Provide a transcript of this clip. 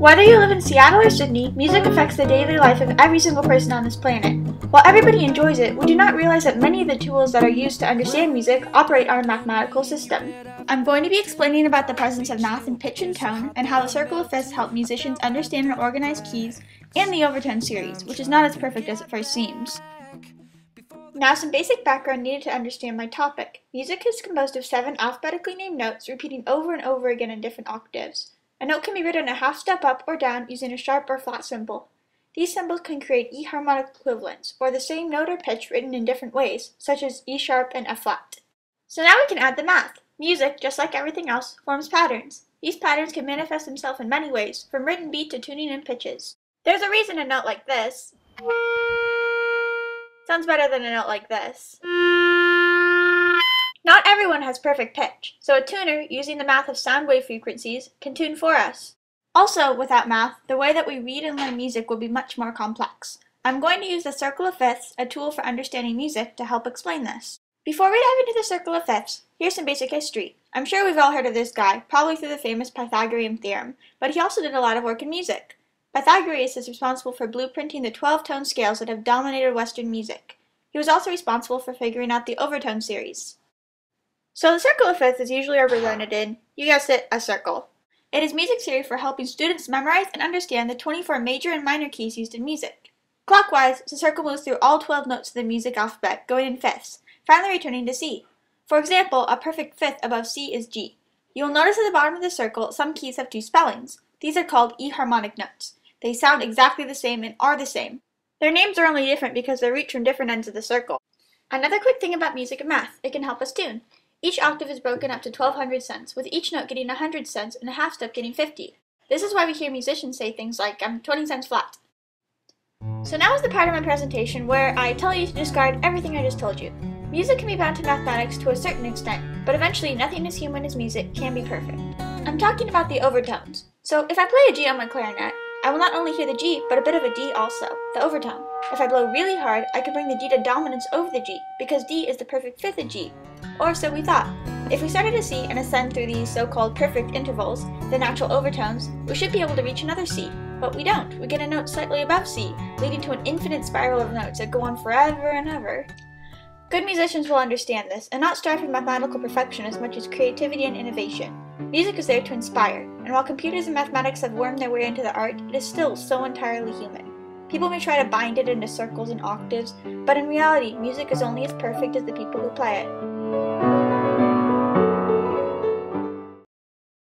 Whether you live in Seattle or Sydney, music affects the daily life of every single person on this planet. While everybody enjoys it, we do not realize that many of the tools that are used to understand music operate on a mathematical system. I'm going to be explaining about the presence of math in pitch and tone, and how the circle of fifths help musicians understand and organize keys, and the Overtone series, which is not as perfect as it first seems. Now some basic background needed to understand my topic. Music is composed of 7 alphabetically named notes repeating over and over again in different octaves. A note can be written a half step up or down using a sharp or flat symbol. These symbols can create E harmonic equivalents, or the same note or pitch written in different ways, such as E sharp and F flat. So now we can add the math. Music, just like everything else, forms patterns. These patterns can manifest themselves in many ways, from written beat to tuning and pitches. There's a reason a note like this sounds better than a note like this. Not everyone has perfect pitch, so a tuner, using the math of sound wave frequencies, can tune for us. Also, without math, the way that we read and learn music will be much more complex. I'm going to use the circle of fifths, a tool for understanding music, to help explain this. Before we dive into the circle of fifths, here's some basic history. I'm sure we've all heard of this guy, probably through the famous Pythagorean theorem, but he also did a lot of work in music. Pythagorean is responsible for blueprinting the 12-tone scales that have dominated Western music. He was also responsible for figuring out the Overtone series. So the circle of fifths is usually represented in, you guessed it, a circle. It is music theory for helping students memorize and understand the 24 major and minor keys used in music. Clockwise, the circle moves through all 12 notes of the music alphabet, going in fifths, finally returning to C. For example, a perfect fifth above C is G. You will notice at the bottom of the circle some keys have 2 spellings. These are called E harmonic notes. They sound exactly the same and are the same. Their names are only different because they're reached from different ends of the circle. Another quick thing about music and math, it can help us tune. Each octave is broken up to 1200 cents, with each note getting 100 cents and a half step getting 50. This is why we hear musicians say things like, I'm 20 cents flat. So now is the part of my presentation where I tell you to discard everything I just told you. Music can be bound to mathematics to a certain extent, but eventually nothing as human as music can be perfect. I'm talking about the overtones. So if I play a G on my clarinet, I will not only hear the G, but a bit of a D also, the overtone. If I blow really hard, I can bring the D to dominance over the G, because D is the perfect fifth of G. Or so we thought. If we started a C and ascend through these so-called perfect intervals, the natural overtones, we should be able to reach another C. But we don't. We get a note slightly above C, leading to an infinite spiral of notes that go on forever and ever. Good musicians will understand this, and not strive for mathematical perfection as much as creativity and innovation. Music is there to inspire, and while computers and mathematics have wormed their way into the art, it is still so entirely human. People may try to bind it into circles and octaves, but in reality, music is only as perfect as the people who play it.